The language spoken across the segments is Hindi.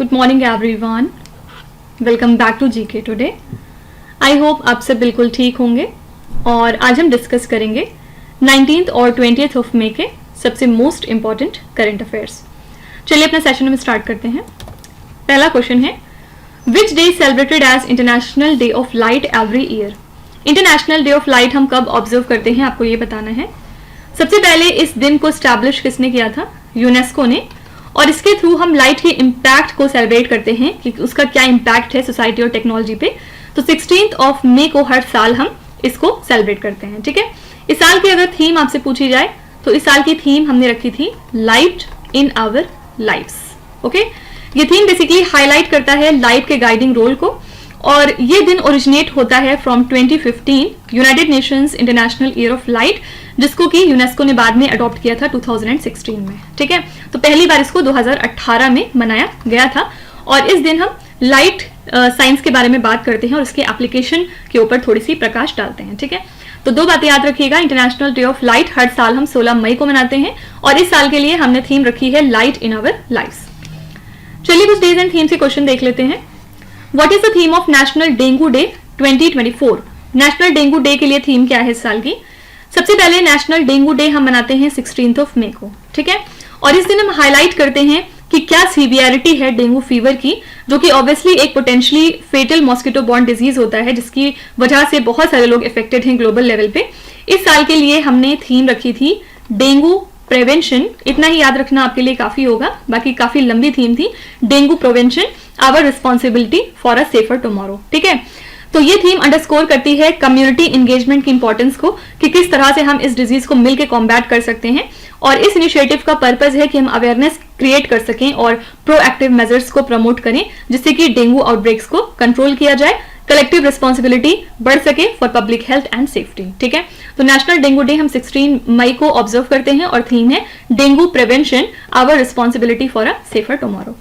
Good morning everyone, welcome back to GK today. I hope आप सब बिल्कुल ठीक होंगे और आज हम डिस्कस करेंगे 19th और 20th ऑफ मई के सबसे मोस्ट इंपॉर्टेंट करंट अफेयर्स। चलिए अपने सेशन में स्टार्ट करते हैं। पहला क्वेश्चन है, which day celebrated as international day of light every year. International day of light हम कब ऑब्जर्व करते हैं, आपको ये बताना है। सबसे पहले इस दिन को स्टैब्लिश किसने किया था? यूनेस्को ने। और इसके थ्रू हम लाइट के इम्पैक्ट को सेलिब्रेट करते हैं कि उसका क्या इम्पैक्ट है सोसाइटी और टेक्नोलॉजी पे। तो 16th ऑफ मई को हर साल हम इसको सेलिब्रेट करते हैं, ठीक है। इस साल की अगर थीम आपसे पूछी जाए तो इस साल की थीम हमने रखी थी light in our lives. Okay, ये थीम बेसिकली हाईलाइट करता है लाइट के गाइडिंग रोल को और ये दिन ओरिजिनेट होता है from 2015 United Nations international year of light, जिसको कि यूनेस्को ने बाद में अडॉप्ट किया था 2016 में, ठीक है। तो पहली बार इसको 2018 में मनाया गया था और इस दिन हम लाइट साइंस के बारे में बात करते हैं और इसके एप्लीकेशन के ऊपर थोड़ी सी प्रकाश डालते हैं, ठीक है। तो दो बातें याद रखिएगा, इंटरनेशनल डे ऑफ लाइट हर साल हम 16 मई को मनाते हैं और इस साल के लिए हमने थीम रखी है लाइट इन आवर लाइव्स। चलिए कुछ डेज एंड थीम से क्वेश्चन देख लेते हैं। What is the theme of national dengue day 2024? National dengue day के लिए थीम क्या है इस साल की? सबसे पहले नेशनल डेंगू डे हम मनाते हैं 16th ऑफ मई को, ठीक है। और इस दिन हम हाईलाइट करते हैं कि क्या सीवियरिटी है डेंगू फीवर की, जो कि ऑब्वियसली एक potentially fatal mosquito borne disease होता है जिसकी वजह से बहुत सारे लोग इफेक्टेड हैं ग्लोबल लेवल पे। इस साल के लिए हमने थीम रखी थी डेंगू प्रिवेंशन। इतना ही याद रखना आपके लिए काफी होगा, बाकी काफी लंबी थीम थी। Dengue prevention, our responsibility for a safer tomorrow, ठीक है। तो ये थीम अंडरस्कोर करती है कम्युनिटी इंगेजमेंट की इंपॉर्टेंस को कि किस तरह से हम इस डिजीज को मिलकर कॉम्बैट कर सकते हैं। और इस इनिशिएटिव का पर्पस है कि हम अवेयरनेस क्रिएट कर सकें और प्रोएक्टिव मेजर्स को प्रमोट करें जिससे कि डेंगू आउटब्रेक्स को कंट्रोल किया जाए, कलेक्टिव रिस्पॉन्सिबिलिटी बढ़ सके for public health and safety, ठीक है। तो नेशनल डेंगू डे हम 16 मई को ऑब्जर्व करते हैं और थीम है dengue prevention, our responsibility for a safer tomorrow.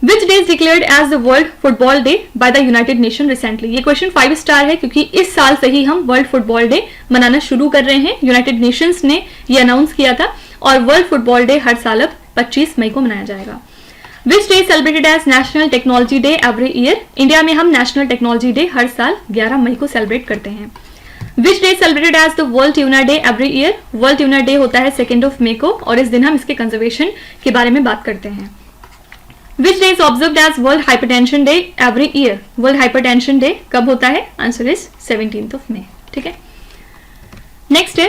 Which day is declared as the World Football Day by the United Nations recently? ये क्वेश्चन 5 स्टार है क्योंकि इस साल से ही हम वर्ल्ड फुटबॉल डे मनाना शुरू कर रहे हैं। यूनाइटेड नेशंस ने ये अनाउंस किया था और वर्ल्ड फुटबॉल डे हर साल अब 25 मई को मनाया जाएगा। Which day is celebrated as National Technology Day every year? India में हम नेशनल टेक्नोलॉजी डे हर साल 11 मई को सेलिब्रेट करते हैं। Which day is celebrated as the World Tuna Day every year? World tuna day होता है 2nd ऑफ मई को और इस दिन हम इसके कंजर्वेशन के बारे में बात करते हैं। Which day is observed as World Hypertension Day every year? World Hypertension Day कब होता है? Answer is 17th of May, ठीक है। Next है,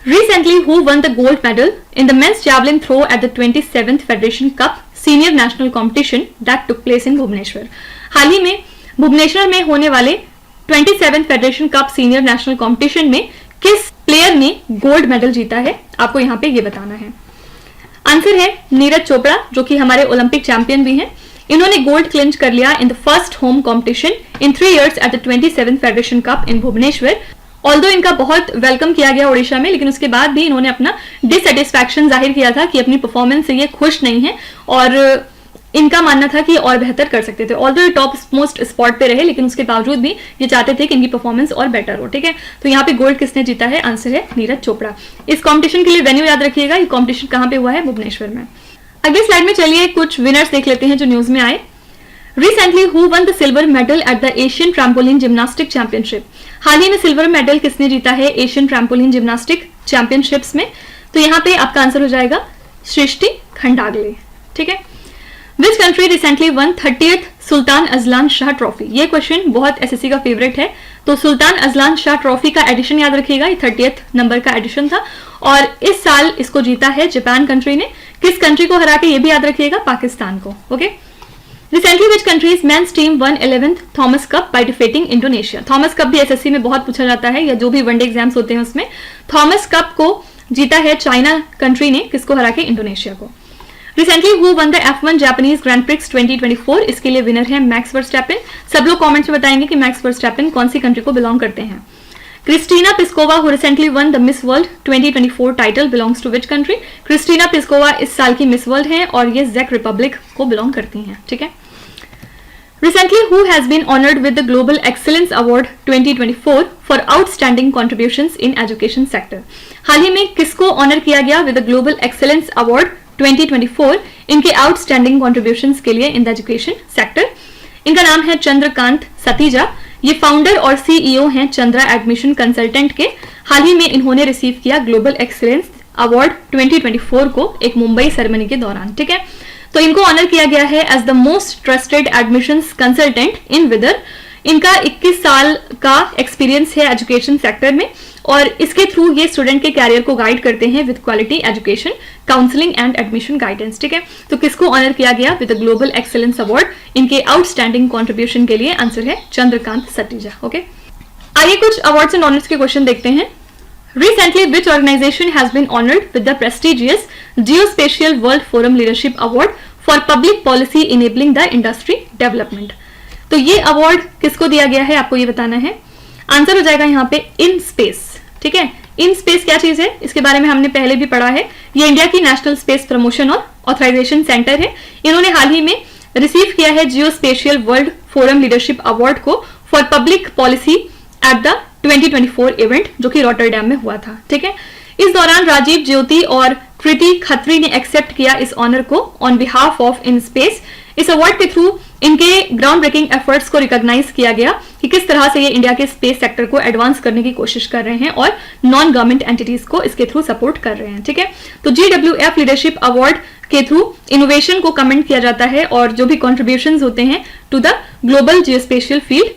recently who won the gold medal in the men's javelin throw at the 27th Federation Cup Senior National Competition that took place in Bhubaneswar? हाल ही में भुवनेश्वर में होने वाले 27th Federation Cup Senior National Competition में किस प्लेयर ने गोल्ड मेडल जीता है, आपको यहाँ पे ये बताना है। आंसर है नीरज चोपड़ा, जो कि हमारे ओलंपिक चैंपियन भी हैं। इन्होंने गोल्ड क्लिंच कर लिया in the first home competition in 3 years at the 27th federation cup in Bhubaneswar. Although इनका बहुत वेलकम किया गया ओडिशा में, लेकिन उसके बाद भी इन्होंने अपना डिससेटिस्फैक्शन जाहिर किया था कि अपनी परफॉर्मेंस से ये खुश नहीं है और इनका मानना था कि और बेहतर कर सकते थे। ऑल्दो ये टॉप मोस्ट स्पॉट पे रहे, लेकिन उसके बावजूद भी ये चाहते थे कि इनकी परफॉर्मेंस और बेटर हो, ठीक है। तो यहाँ पे गोल्ड किसने जीता है? आंसर है नीरज चोपड़ा। इस कॉम्पिटिशन के लिए वेन्यू याद रखिएगा, ये कॉम्पिटिशन कहाँ पे हुआ है? भुवनेश्वर में। अगले स्लाइड में चलिए कुछ विनर्स देख लेते हैं जो न्यूज में आए। Recently who won the silver medal at the Asian trampoline gymnastic championship? हाल ही में सिल्वर मेडल किसने जीता है एशियन ट्रैम्पोलिन जिम्नास्टिक चैंपियनशिप्स में? तो यहाँ पे आपका आंसर हो जाएगा सृष्टि खंडागले, ठीक है। Which country recently won 30th Sultan Azlan Shah trophy? ये क्वेश्चन बहुत एसएससी का फेवरेट है। तो सुल्तान अजलान शाह ट्रॉफी का एडिशन याद रखिएगा, ये 30th नंबर का एडिशन था और इस साल इसको जीता है जापान कंट्री ने। किस कंट्री को हरा के ये भी याद रखिएगा? पाकिस्तान को, okay. Recently which country's men's team won 11th Thomas cup by defeating Indonesia? Thomas cup भी एसएससी में बहुत पूछा जाता है या जो भी वनडे एग्जाम्स होते हैं उसमें। थॉमस कप को जीता है चाइना कंट्री ने, किसको हरा के? इंडोनेशिया को। Recently who won the F1 Japanese Grand Prix 2024? इसके लिए विनर है मैक्स वर्स्टैपेन। सब लोग कमेंट्स में बताएंगे कि मैक्स वर्स्टैपेन कौन सी कंट्री को बिलोंग करते हैं। Kristina Piskova who recently won the Miss World 2024 title belongs to which country? Kristina Piskova इस साल की मिस वर्ल्ड हैं और ये ज़ेक रिपब्लिक को बिलोंग करती हैं, ठीक है। Recently who has been honored with the Global Excellence Award 2024 for outstanding contributions in education sector? हाल ही में किसको ऑनर किया गया with the global excellence award 2024 इनके आउटस्टैंडिंग कॉन्ट्रीब्यूशंस के लिए इन द एजुकेशन सेक्टर। इनका नाम है चंद्रकांत सतीजा। ये फाउंडर और सीईओ हैं चंद्रा एडमिशन कंसल्टेंट के। हाल ही में इन्होंने रिसीव किया ग्लोबल एक्सीलेंस अवार्ड 2024 को एक मुंबई सेरेमनी के दौरान। ठीक है, तो इनको ऑनर किया गया है as the most trusted admissions consultant in विदर। इनका 21 साल का एक्सपीरियंस है एजुकेशन सेक्टर में और इसके थ्रू ये स्टूडेंट के कैरियर को गाइड करते हैं with quality education, counselling and admission guidance. ठीक है, तो किसको ऑनर किया गया with the global excellence award इनके आउटस्टैंडिंग कॉन्ट्रीब्यूशन के लिए? आंसर है चंद्रकांत सतीजा। ओके, आइए कुछ अवार्ड्स एंड ऑनर्स के क्वेश्चन देखते हैं। Recently, which organization has been honored with the prestigious Geospatial World Forum Leadership Award for Public Policy Enabling the Industry Development? तो ये अवार्ड किसको दिया गया है, आपको ये बताना है। आंसर हो जाएगा यहाँ पे इन स्पेस। ठीक है, इन स्पेस क्या चीज है, इसके बारे में हमने पहले भी पढ़ा है। ये इंडिया की नेशनल स्पेस प्रमोशन और ऑथराइजेशन सेंटर है। इन्होंने हाल ही में रिसीव किया है geospatial world forum leadership award को for public policy at the 2024 event जो कि रॉटरडैम में हुआ था। ठीक है, इस दौरान राजीव ज्योति और कृति खत्री ने एक्सेप्ट किया इस ऑनर को on behalf of in space. इस अवार्ड के थ्रू इनके ग्राउंड ब्रेकिंग एफर्ट्स को रिकॉग्नाइज किया गया कि किस तरह से ये इंडिया के स्पेस सेक्टर को एडवांस करने की कोशिश कर रहे हैं और नॉन गवर्नमेंट एंटिटीज को इसके थ्रू सपोर्ट कर रहे हैं। ठीक है, तो GWF लीडरशिप अवार्ड के थ्रू इनोवेशन को कमेंट किया जाता है और जो भी कॉन्ट्रीब्यूशंस होते हैं to the global geospatial field.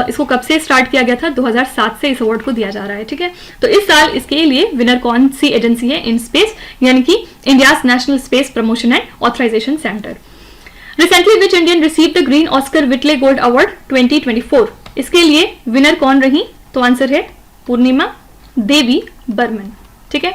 इसको कब से स्टार्ट किया गया था? 2007 से इस अवार्ड को दिया जा रहा है। ठीक है, तो इस साल इसके लिए विनर कौन सी एजेंसी है? इन स्पेस, यानी कि India's national space promotion and authorization centre. Recently which Indian receive the green Oscar Whitley gold award 2024? इसके लिए विनर कौन रही? तो आंसर है पूर्णिमा देवी बर्मन। ठीक है,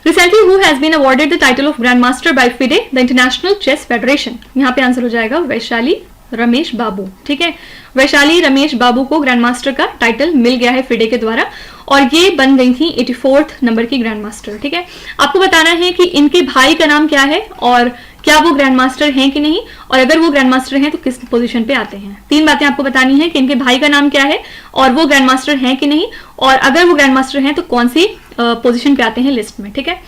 recently who has been awarded the title of grand master by FIDE the international chess federation? यहाँ पे आंसर हो जाएगा वैशाली रमेश बाबू। ठीक है, वैशाली रमेश बाबू को ग्रैंड मास्टर का टाइटल मिल गया है फिडे के द्वारा और ये बन गई थी 84th नंबर की ग्रैंड मास्टर। ठीक है, आपको बताना है कि इनके भाई का नाम क्या है और क्या वो ग्रैंड मास्टर हैं कि नहीं, और अगर वो ग्रैंड मास्टर हैं तो किस पोजीशन पे आते हैं। 3 बातें आपको बतानी है कि इनके भाई का नाम क्या है और वो ग्रैंड मास्टर हैं कि नहीं, और अगर वो ग्रैंड मास्टर हैं तो कौन सी पोजीशन पे आते हैं लिस्ट में। ठीक है,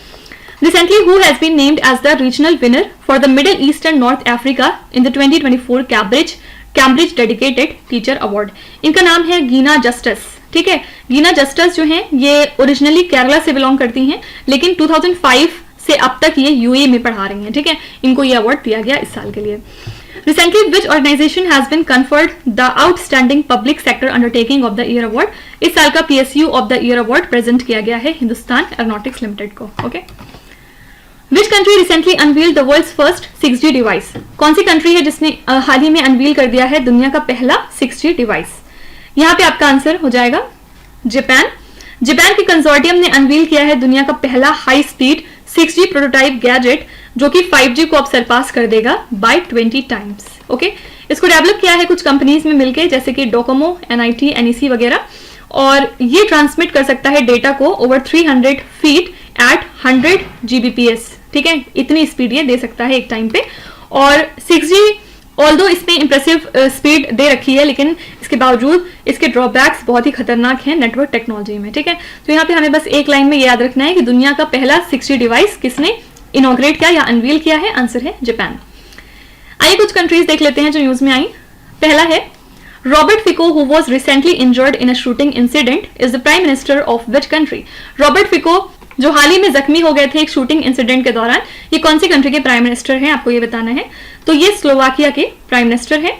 Recently, who has been named as the regional winner for the Middle East and North Africa in the 2024 Cambridge Dedicated Teacher Award? इनका नाम है गीना जस्टिस। ठीक है, गीना जस्टिस जो हैं ये ओरिजिनली केरला से बिलोंग करती हैं, लेकिन 2005 से अब तक ये यूएई में पढ़ा रही हैं। ठीक है, इनको ये अवार्ड दिया गया इस साल के लिए। Recently, which organization has been conferred the Outstanding Public Sector Undertaking of the Year Award? इस साल का PSU of the Year Award present किया गया है हिंदुस्तान एरोनॉटिक्स लिमिटेड को। Okay, Which country recently unveiled the world's first 6G device? कौन सी कंट्री है जिसने हाल ही में अनवील कर दिया है दुनिया का पहला 6G डिवाइस? यहाँ पे आपका आंसर हो जाएगा जापान। जापान के कंसोर्टियम ने अनवील किया है दुनिया का पहला high speed 6G prototype gadget जो कि 5G को अब सरपास कर देगा बाय 20 टाइम्स। ओके, इसको डेवलप किया है कुछ कंपनीज में मिलकर जैसे कि डोकोमो, NIT, NEC वगैरह, और ये ट्रांसमिट कर सकता है डेटा को ओवर 300 फीट एट 100 Gbps। ठीक है, इतनी स्पीड ये दे सकता है एक टाइम पे। और 6G ऑल्दो इसमें इंप्रेसिव स्पीड दे रखी है, लेकिन इसके बावजूद इसके ड्रॉबैक्स बहुत ही खतरनाक हैं नेटवर्क टेक्नोलॉजी में। ठीक है, तो यहाँ पे हमें बस एक लाइन में याद रखना है कि दुनिया का पहला 6G डिवाइस किसने इनॉग्रेट किया या अनवील किया है? आंसर है जापान। आइए कुछ कंट्रीज देख लेते हैं जो न्यूज में आई। पहला है Robert Fico who was recently injured in a shooting incident is the prime minister of which country? Robert Fico जो हाल ही में जख्मी हो गए थे एक शूटिंग इंसिडेंट के दौरान, ये कौन सी कंट्री के प्राइम मिनिस्टर हैं? आपको ये बताना है। तो ये स्लोवाकिया के प्राइम मिनिस्टर हैं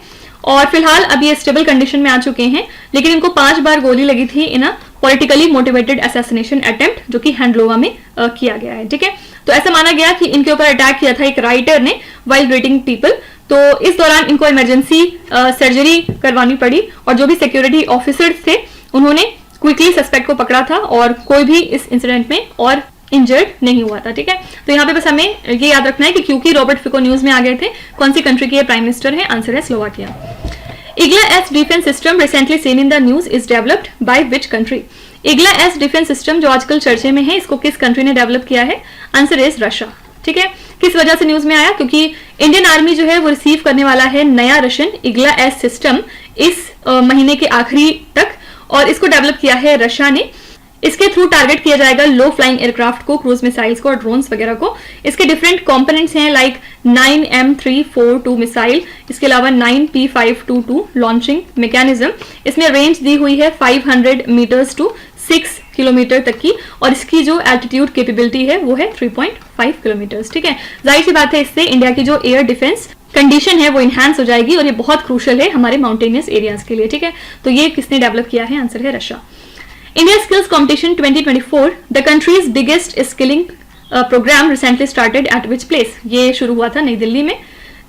और फिलहाल अब ये स्टेबल कंडीशन में आ चुके हैं, लेकिन इनको 5 बार गोली लगी थी इन अ पॉलिटिकली मोटिवेटेड असैसिनेशन अटेम्प्ट जो कि हैंडलोवा में किया गया है। ठीक है, तो ऐसा माना गया कि इनके ऊपर अटैक किया था एक राइटर ने वाइल ग्रीटिंग पीपल, तो इस दौरान इनको इमरजेंसी सर्जरी करवानी पड़ी और जो भी सिक्योरिटी ऑफिसर्स थे उन्होंने क्विकली सस्पेक्ट को पकड़ा था और कोई भी इस इंसिडेंट में और इंजर्ड नहीं हुआ था। ठीक है, तो यहाँ पे बस हमें ये याद रखना है कि क्योंकि रॉबर्ट फिको न्यूज में आ गए थे, कौन सी कंट्री के प्राइम मिनिस्टर है? आंसर है Slovakia. IGLA-S defence system recently seen in the news is developed by which country? IGLA-S defence system जो आजकल चर्चे में है, इसको किस कंट्री ने डेवलप किया है? Answer is Russia. ठीक है, किस वजह से न्यूज में आया? क्योंकि इंडियन आर्मी जो है वो रिसीव करने वाला है नया रशियन IGLA-S सिस्टम इस महीने के आखिरी तक, और इसको डेवलप किया है रशिया ने। इसके थ्रू टारगेट किया जाएगा लो फ्लाइंग एयरक्राफ्ट को, क्रूज मिसाइल्स को और ड्रोन्स वगैरह को। इसके डिफरेंट कंपोनेंट्स हैं लाइक 9M342 मिसाइल, इसके अलावा 9P522 लॉन्चिंग मैकेनिज्म। इसमें रेंज दी हुई है 500 मीटर्स टू 6 किलोमीटर तक की, और इसकी जो एल्टीट्यूड कैपेबिलिटी है वो है 3.5 किलोमीटर्स। ठीक है, जाहिर सी बात है इससे इंडिया की जो एयर डिफेंस कंडीशन है वो इनहैंस हो जाएगी, और ये बहुत क्रूशल है हमारे माउंटेनियस एरियाज के लिए। ठीक है, तो ये किसने डेवलप किया है? आंसर है Russia. India skills competition 2024, the country's biggest skilling programme recently started at which place? ये शुरू हुआ था नई दिल्ली में।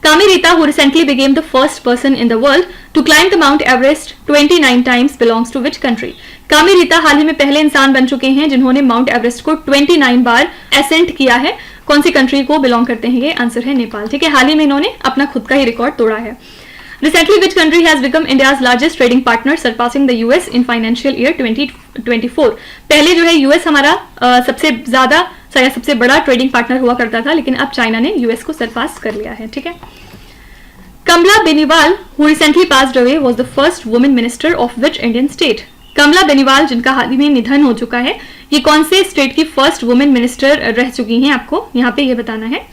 कामी Rita, who recently became the first person in the world to climb the Mount Everest 29 times, belongs to which country? कामी रीता हाल ही में पहले इंसान बन चुके हैं जिन्होंने माउंट एवरेस्ट को 29 बार एसेंट किया है। कौन सी कंट्री को बिलोंग करते हैं ये? आंसर है नेपाल। ठीक है, हाल ही में इन्होंने अपना खुद का ही रिकॉर्ड तोड़ा है। Recently, which country has become India's largest trading partner, surpassing the US in financial year 2024? पहले जो है यूएस हमारा सबसे बड़ा ट्रेडिंग पार्टनर हुआ करता था, लेकिन अब चाइना ने यूएस को सरपास कर लिया है। ठीक है, कमला Beniwal, who recently passed away, was the first woman minister of which Indian state? कमला बेनीवाल, जिनका हाल ही में निधन हो चुका है, ये कौन से स्टेट की फर्स्ट वुमेन मिनिस्टर रह चुकी हैं? आपको यहाँ पे ये बताना है।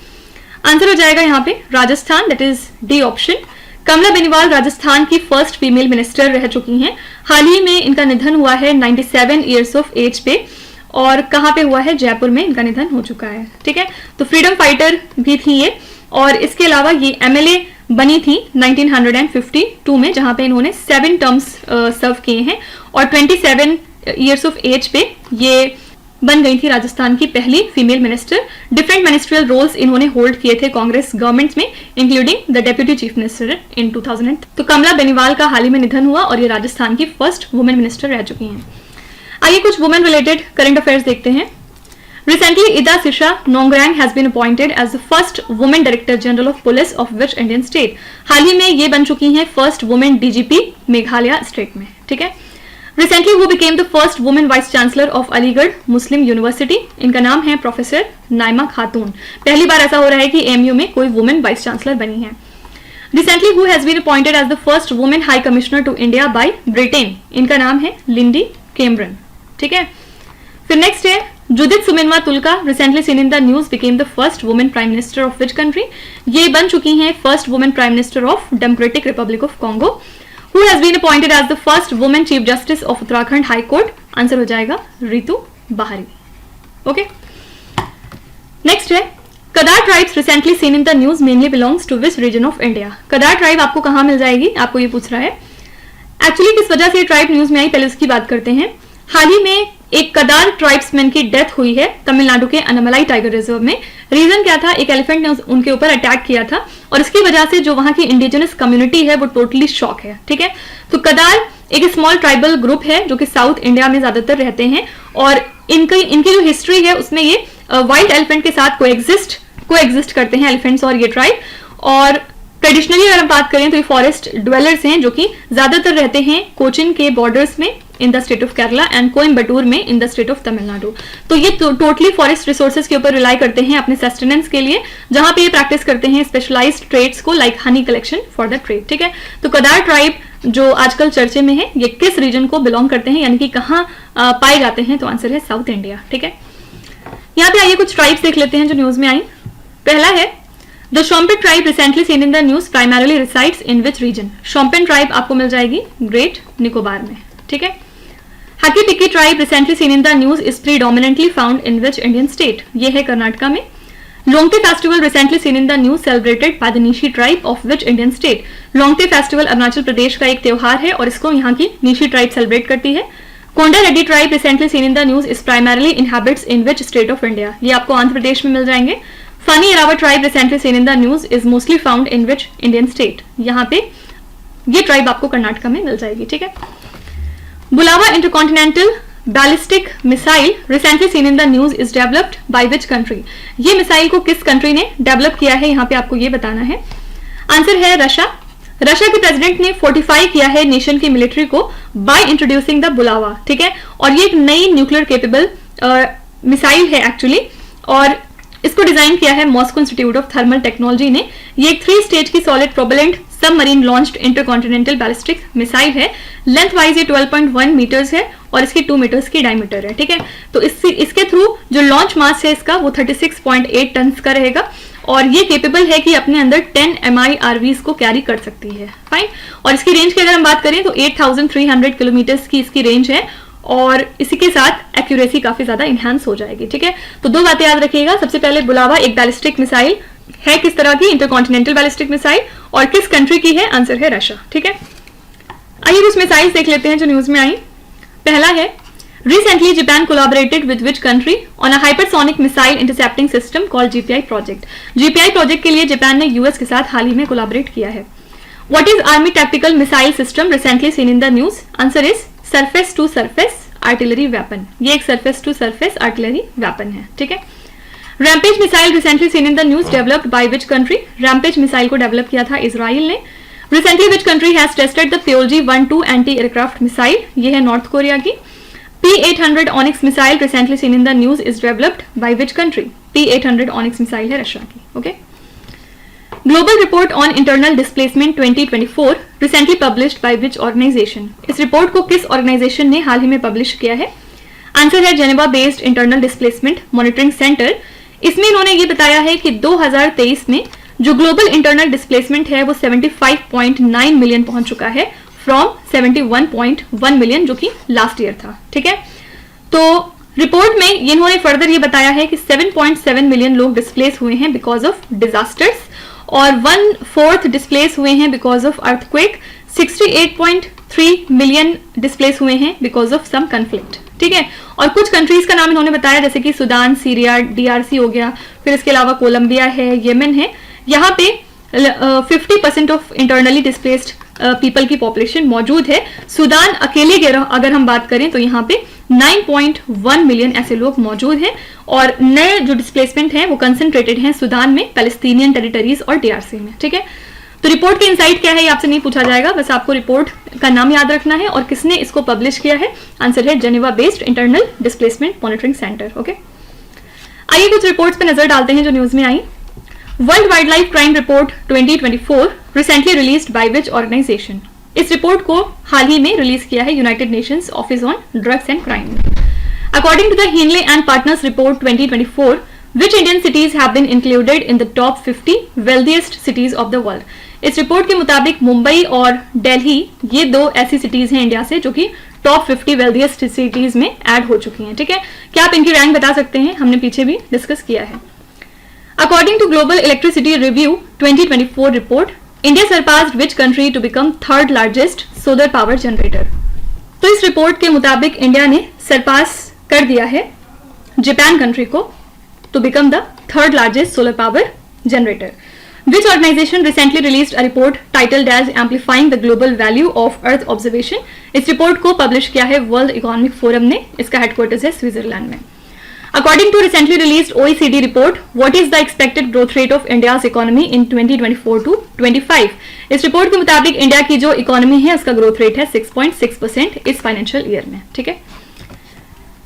आंसर हो जाएगा यहाँ पे Rajasthan, that is D option. Kamla Beniwal Rajasthan की फर्स्ट फीमेल मिनिस्टर रह चुकी हैं। हाल ही में इनका निधन हुआ है 97 ईयर्स ऑफ एज पे, और कहाँ पे हुआ है? जयपुर में इनका निधन हो चुका है। ठीक है, तो फ्रीडम फाइटर भी थी ये, और इसके अलावा ये एमएलए बनी थी 1952 में, जहां पे इन्होंने 7 टर्म्स सर्व किए हैं, और 27 ईयर्स ऑफ एज पे ये बन गई थी राजस्थान की पहली female minister. Different ministerial roles इन्होंने होल्ड किए थे कांग्रेस गवर्नमेंट में, including the deputy chief minister in 2000। तो कमला बेनीवाल का हाल ही में निधन हुआ, और ये राजस्थान की फर्स्ट वुमेन मिनिस्टर रह चुकी हैं। आइए कुछ वुमेन रिलेटेड करंट अफेयर्स देखते हैं। Recently, Ida Sisha Nongrang has been appointed as the first woman Director General of Police of which Indian state? हाल ही में ये बन चुकी हैं first women DGP Meghalaya state में। ठीक है, Recently, who became the first woman Vice Chancellor of Aligarh Muslim University? इनका नाम है प्रोफेसर नाइमा खातून। पहली बार ऐसा हो रहा है कि एमयू में कोई वुमेन वाइस चांसलर बनी है। Recently, who has been appointed as the first woman High Commissioner to India by Britain? इनका नाम है लिंडी कैमरन। ठीक है, फिर नेक्स्ट है Judith Suminwa Tuluka, recently seen in the news, became the first women prime minister of which country? ये बन चुकी हैं first women prime minister of democratic republic of Congo. Who has been appointed as the first women chief justice of Uttarakhand high court? Answer हो जाएगा रितु बाहरी। ओके, नेक्स्ट है Kadar tribes, recently seen in the news, mainly belongs to which region of India? कदार ट्राइब आपको कहाँ मिल जाएगी? आपको ये पूछ रहा है। एक्चुअली किस वजह से ये ट्राइब न्यूज में आई, पहले उसकी बात करते हैं। हाल ही में एक कदार ट्राइब्समैन की डेथ हुई है तमिलनाडु के अनामलाई टाइगर रिजर्व में। रीजन क्या था? एक एलिफेंट ने उनके ऊपर अटैक किया था, और इसकी वजह से जो वहां की इंडिजिनस कम्युनिटी है वो टोटली शॉक है। ठीक है, तो कदार एक स्मॉल ट्राइबल ग्रुप है जो कि साउथ इंडिया में ज्यादातर रहते हैं, और इनकी जो हिस्ट्री है उसमें ये वाइल्ड एलिफेंट के साथ कोएग्जिस्ट करते हैं एलिफेंट्स और ये ट्राइब। और ट्रेडिशनली अगर हम बात करें तो ये फॉरेस्ट ड्वेलर्स हैं जो कि ज्यादातर रहते हैं कोचिन के बॉर्डर्स में in the state of Kerala and Coimbatore में in the state of Tamil Nadu. तो ये टोटली फॉरेस्ट रिसोर्सेज के ऊपर रिलाई करते हैं अपने सस्टेनेंस के लिए, जहां पे ये प्रैक्टिस करते हैं स्पेशलाइज्ड ट्रेड्स को, like Honey collection for the trade. ठीक है, तो कदार ट्राइब जो आजकल चर्चे में है, ये किस रीजन को बिलोंग करते हैं, यानी कि कहाँ पाए जाते हैं? तो आंसर है साउथ इंडिया। ठीक है, यहाँ पे आइए कुछ ट्राइब्स देख लेते हैं जो न्यूज में आई। पहला है the Shompen tribe, recently seen in the news, primarily resides in which region? Shompen tribe आपको मिल जाएगी ग्रेट निकोबार में। ठीक है, Hakki Pikki tribe, recently seen in the news, is predominantly found in which Indian state? ये है कर्नाटका में। Longte festival, recently seen in the news, celebrated by the Nyishi tribe of which Indian state? Longte festival Arunachal Pradesh का एक त्योहार है और इसको यहाँ की नीशी ट्राइब सेलिब्रेट करती है। Konda Reddi tribe, recently seen in the news, is primarily inhabits in which state of India? ये आपको आंध्र प्रदेश में मिल जाएंगे। फनी एरावा tribe, recently seen in the news, is mostly found in which Indian state? यहाँ पे ये ट्राइब आपको कर्नाटका में मिल जाएगी। ठीक है, बुलावा intercontinental ballistic missile, recently seen in the news, is developed by which country? ये मिसाइल को किस कंट्री ने डेवलप किया है? यहाँ पे आपको ये बताना है। आंसर है रशिया। रशिया के प्रेसिडेंट ने फोर्टिफाई किया है नेशन की मिलिट्री को बाय इंट्रोड्यूसिंग द बुलावा। ठीक है, और ये एक नई न्यूक्लियर केपेबल मिसाइल है एक्चुअली, और इसको डिजाइन किया है Moscow institute of thermal technology ने। ये एक 3 स्टेज की solid propellant submarine launched intercontinental ballistic missile है। लेंथ वाइज ये 12.1 मीटर्स है और इसकी 2 मीटर्स की डायमीटर है, ठीक है। तो इसके थ्रू जो लॉन्च मास है इसका वो 36.8 टन का रहेगा और ये केपेबल है कि अपने अंदर 10 MIRVs को कैरी कर सकती है, फाइन। और इसकी रेंज की अगर हम बात करें तो 8300 किलोमीटर्स की इसकी रेंज है और इसी के साथ एक्यूरेसी काफी ज्यादा इंहांस हो जाएगी, ठीक है। तो 2 बातें याद रखिएगा। सबसे पहले बुलावा एक बैलिस्टिक मिसाइल है, किस तरह की, इंटरकॉन्टिनेंटल बैलिस्टिक मिसाइल, और किस कंट्री की है, आंसर है रशिया, ठीक है। आइए कुछ मिसाइल्स देख लेते हैं जो न्यूज में आई। पहला है Recently, Japan collaborated with which country on a hypersonic missile intercepting system called GPI project. GPI project के लिए जापान ने यूएस के साथ हाल ही में कोलैबोरेट किया है। What is Army tactical missile system recently seen in the news? Answer is surface to surface artillery weapon. ये एक surface to surface artillery weapon है, ठीक है। Rampage missile recently seen in the news developed by which country? Rampage missile को डेवलप किया था इजराइल ने। Recently, which country has tested the Pyeongi-1-2 anti-aircraft missile? ये है नॉर्थ कोरिया की। P-800 Onyx missile recently seen in the news is developed by which country? P-800 Onyx missile है रशिया की, okay? Global report on internal displacement 2024 recently published by which organization? इस रिपोर्ट को किस ऑर्गेनाइजेशन ने हाल ही में पब्लिश किया है? आंसर है Geneva based internal displacement monitoring centre. इसमें इन्होंने ये बताया है कि 2023 में जो ग्लोबल इंटरनल डिस्प्लेसमेंट है वो 75.9 मिलियन पहुंच चुका है फ्रॉम 71.1 मिलियन जो कि लास्ट ईयर था, ठीक है। तो रिपोर्ट में इन्होंने फर्दर ये बताया है कि 7.7 मिलियन लोग डिस्प्लेस हुए हैं बिकॉज ऑफ डिजास्टर्स और 1/4 डिस्प्लेस हुए हैं because of earthquake, 68.3 million displace हुए हैं बिकॉज ऑफ सम कन्फ्लिक्ट, ठीक है। और कुछ कंट्रीज का नाम इन्होंने बताया जैसे कि सूडान, सीरिया, DRC हो गया, फिर इसके अलावा कोलंबिया है, येमेन है। यहाँ पे 50% ऑफ इंटरनली डिस्प्लेस्ड पीपल की पॉपुलेशन मौजूद है। सूडान अकेले के अगर हम बात करें तो यहाँ पे 9.1 मिलियन ऐसे लोग मौजूद हैं और नए जो डिस्प्लेसमेंट हैं वो कंसंट्रेटेड हैं सूडान में, पैलेस्टीनियन टेरिटरीज और DRC में, ठीक है। तो रिपोर्ट की इनसाइट क्या है ये आपसे नहीं पूछा जाएगा, बस आपको रिपोर्ट का नाम याद रखना है और किसने इसको पब्लिश किया है। आंसर है Geneva based internal displacement monitoring centre, okay. आइए कुछ रिपोर्ट्स पे नजर डालते हैं जो न्यूज में आई। World wild life crime report 2024 recently released by which organisation? इस रिपोर्ट को हाल ही में रिलीज किया है United Nations office on drugs and crime. According to the हिनले and partners report 2024, which Indian cities have been included in the top 50 wealthiest cities of the world? इस रिपोर्ट के मुताबिक मुंबई और दिल्ली ये 2 ऐसी सिटीज हैं इंडिया से जो कि टॉप 50 वेल्थिएस्ट सिटीज में ऐड हो चुकी हैं, ठीक है। क्या आप इनकी रैंक बता सकते हैं? हमने पीछे भी डिस्कस किया है। According to Global Electricity Review 2024 report, India surpassed which country to become third largest solar power generator? तो इस रिपोर्ट के मुताबिक इंडिया ने सरपास कर दिया है जापान कंट्री को to become the third largest solar power generator. Which organization recently released a report titled as Amplifying the Global Value of Earth Observation? इस रिपोर्ट को पब्लिश किया है वर्ल्ड इकोनॉमिक फोरम ने, इसका हेडक्वार्टर्स है स्विट्जरलैंड में। According to recently released OECD report, what is the expected growth rate of India's economy in 2024 to 25? इस रिपोर्ट के मुताबिक इंडिया की जो इकोनॉमी है उसका ग्रोथ रेट है 6.6% इस फाइनेंशियल ईयर में, ठीक है।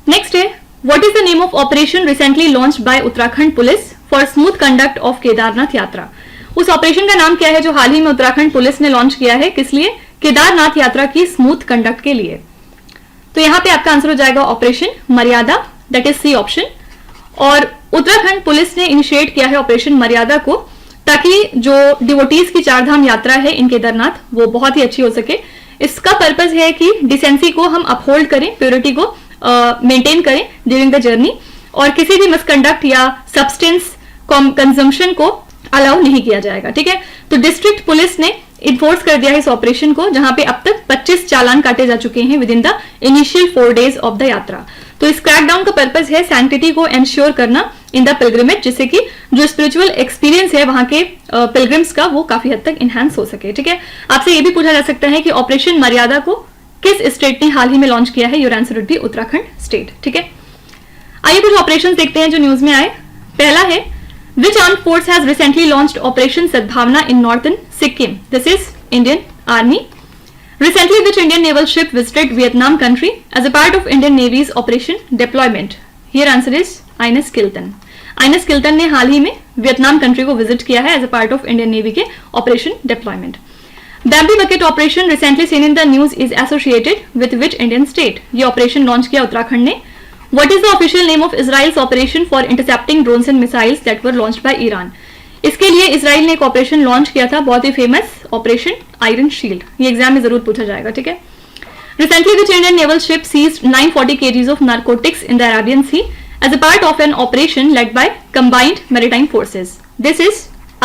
नेक्स्ट है, what is the name of operation recently launched by Uttarakhand police for smooth conduct of Kedarnath यात्रा? उस ऑपरेशन का नाम क्या है जो हाल ही में उत्तराखंड पुलिस ने लॉन्च किया है, किस लिए? केदारनाथ यात्रा की स्मूथ कंडक्ट के लिए। तो यहाँ पे आपका आंसर हो जाएगा ऑपरेशन मर्यादा, दैट इज सी ऑप्शन। और उत्तराखंड पुलिस ने इनिशिएट किया है ऑपरेशन मर्यादा को ताकि जो डिवोटीज की 4 धाम यात्रा है इन केदारनाथ वो बहुत ही अच्छी हो सके। इसका पर्पज है कि डिसेंसी को हम अपहोल्ड करें, प्योरिटी को मेंटेन करें ड्यूरिंग द जर्नी और किसी भी मिसकंडक्ट या सब्सटेंस कंजम्पशन को अलाउ नहीं किया जाएगा, ठीक है। तो डिस्ट्रिक्ट पुलिस ने इन्फोर्स कर दिया है इस ऑपरेशन को जहां पे अब तक 25 चालान काटे जा चुके हैं with in the initial 4 days of the यात्रा। तो इस क्रैकडाउन का पर्पस है सैंक्टिटी को एंश्योर करना इन द पिलग्रिमेज, जिससे कि जो स्पिरिचुअल एक्सपीरियंस है वहां के पिलग्रिम्स का वो काफी हद तक इनहैंस हो सके, ठीक है। आपसे ये भी पूछा जा सकता है कि ऑपरेशन मर्यादा को किस स्टेट ने हाल ही में लॉन्च किया है? Your answer would be Uttarakhand state, ठीक है। आइए कुछ ऑपरेशन देखते हैं जो न्यूज में आए। पहला है, Which armed force has recently launched Operation Sadbhavna in northern Sikkim? This is Indian Army. Recently, which Indian naval ship visited Vietnam country as a part of Indian Navy's Operation Deployment? Here answer is INS Kiltan. आइनस Kiltan ने हाल ही में वियतनाम कंट्री को विजिट किया है as a part of Indian Navy के operation deployment. Bambi Bucket operation recently seen in the news is associated with which Indian state? ये ऑपरेशन लॉन्च किया उत्तराखंड ने। What is the official name of Israel's operation for intercepting drones and missiles that were launched by Iran? इसके लिए इसराइल ने एक ऑपरेशन लॉन्च किया था, बहुत ही फेमस ऑपरेशन आयरन शील्ड। ये एग्जाम में जरूर पूछा जाएगा, ठीक है। Recently, which Indian naval ship seized 940 kgs of narcotics in the Arabian Sea as a part of an operation led by Combined Maritime Forces? This is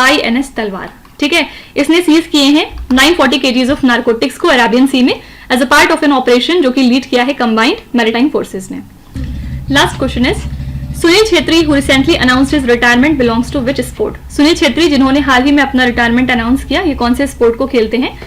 INS तलवार, ठीक है। इसने सीज किए हैं 940 kgs of narcotics को अरेबियन सी में as a part of an operation जो कि लीड किया है Combined Maritime Forces ने। Last question is Sunil Chhetri who recently announced his retirement belongs to which sport? Sunil Chhetri जिन्होंने हाल ही में अपना रिटायरमेंट अनाउंस किया, ये कौन से स्पोर्ट को खेलते हैं?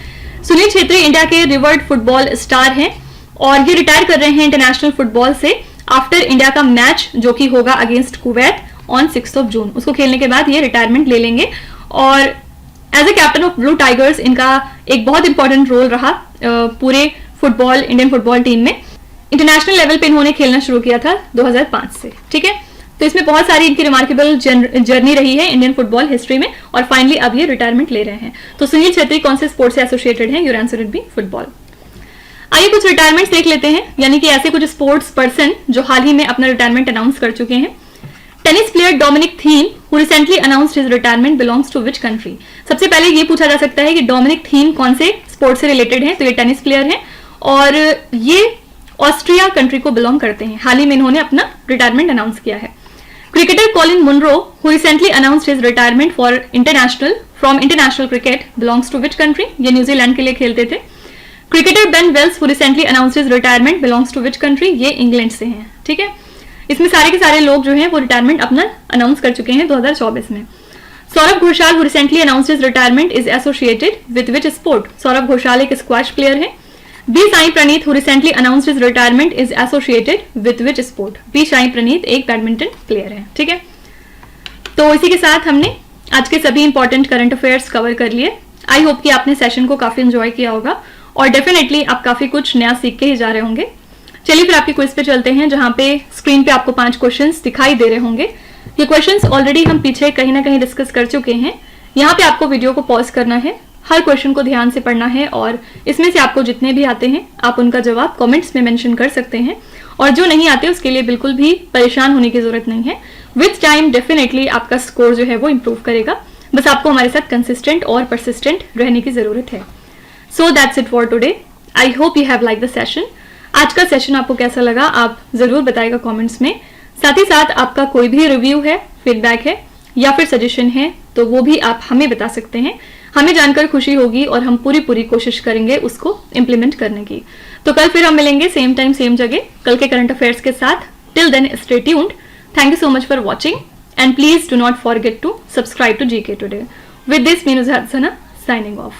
सुनील छेत्री इंडिया के रिवर्ड फुटबॉल स्टार हैं और ये रिटायर कर रहे हैं इंटरनेशनल फुटबॉल से आफ्टर इंडिया का मैच जो कि होगा अगेंस्ट कुवैत ऑन 6 जून। उसको खेलने के बाद ये रिटायरमेंट ले लेंगे और as a captain of blue tigers इनका एक बहुत इंपॉर्टेंट रोल रहा पूरे फुटबॉल इंडियन फुटबॉल टीम में। इंटरनेशनल लेवल पे इन्होंने खेलना शुरू किया था 2005 से, ठीक है। तो इसमें बहुत सारी इनकी रिमार्केबल जर्नी रही है इंडियन फुटबॉल हिस्ट्री में और फाइनली अब ये रिटायरमेंट ले रहे हैं। तो सुनील छेत्री कौन से स्पोर्ट से एसोसिएटेड हैं? Your answer would be football. आइए कुछ रिटायरमेंट्स देख लेते हैं, यानी कि ऐसे कुछ स्पोर्ट्स पर्सन जो हाल ही में अपना रिटायरमेंट अनाउंस कर चुके हैं। Tennis player Dominic Thiem who recently announced his retirement belongs to which country? सबसे पहले ये पूछा जा सकता है कि डोमिनिक थीम कौन से स्पोर्ट से रिलेटेड है, तो ये टेनिस प्लेयर हैं और ये ऑस्ट्रिया कंट्री को बिलोंग करते हैं। हाल ही में इन्होंने अपना रिटायरमेंट अनाउंस किया है। Cricketer Colin Munro who recently announced his retirement from international cricket belongs to which country? ये न्यूजीलैंड के लिए खेलते थे। Cricketer Ben Wells who recently announced his retirement belongs to which country? ये इंग्लैंड से हैं, ठीक है। इसमें सारे के सारे लोग जो हैं वो रिटायरमेंट अपना अनाउंस कर चुके हैं 2024 में। Saurabh Ghoshal who recently announced his retirement is associated with which sport? Saurav Ghosal एक स्क्वैश प्लेयर है। B Sai Praneeth who recently announced his retirement is associated with which sport? B Sai Praneeth एक बैडमिंटन प्लेयर है, ठीक है। तो इसी के साथ हमने आज के सभी इंपॉर्टेंट करंट अफेयर्स कवर कर लिए। आई होप कि आपने सेशन को काफी एंजॉय किया होगा और डेफिनेटली आप काफी कुछ नया सीख के ही जा रहे होंगे। चलिए फिर आपके क्विज पे चलते हैं, जहां पे स्क्रीन पे आपको 5 क्वेश्चंस दिखाई दे रहे होंगे। ये क्वेश्चंस ऑलरेडी हम पीछे कहीं ना कहीं डिस्कस कर चुके हैं। यहाँ पे आपको वीडियो को पॉज करना है, हर क्वेश्चन को ध्यान से पढ़ना है और इसमें से आपको जितने भी आते हैं आप उनका जवाब कमेंट्स में मेंशन कर सकते हैं और जो नहीं आते उसके लिए बिल्कुल भी परेशान होने की जरूरत नहीं है। विथ टाइम डेफिनेटली आपका स्कोर जो है वो इम्प्रूव करेगा, बस आपको हमारे साथ कंसिस्टेंट और परसिस्टेंट रहने की जरूरत है। So that's it for today. I hope you have like the session. आज का सेशन आपको कैसा लगा आप जरूर बताइएगा कॉमेंट्स में। साथ ही साथ आपका कोई भी रिव्यू है, फीडबैक है या फिर सजेशन है तो वो भी आप हमें बता सकते हैं। हमें जानकर खुशी होगी और हम पूरी कोशिश करेंगे उसको इम्प्लीमेंट करने की। तो कल फिर हम मिलेंगे सेम टाइम सेम जगह कल के करंट अफेयर्स के साथ। Till then stay tuned. Thank you so much for watching and please do not forget to subscribe to GK today. With this Meenu Hasna signing of.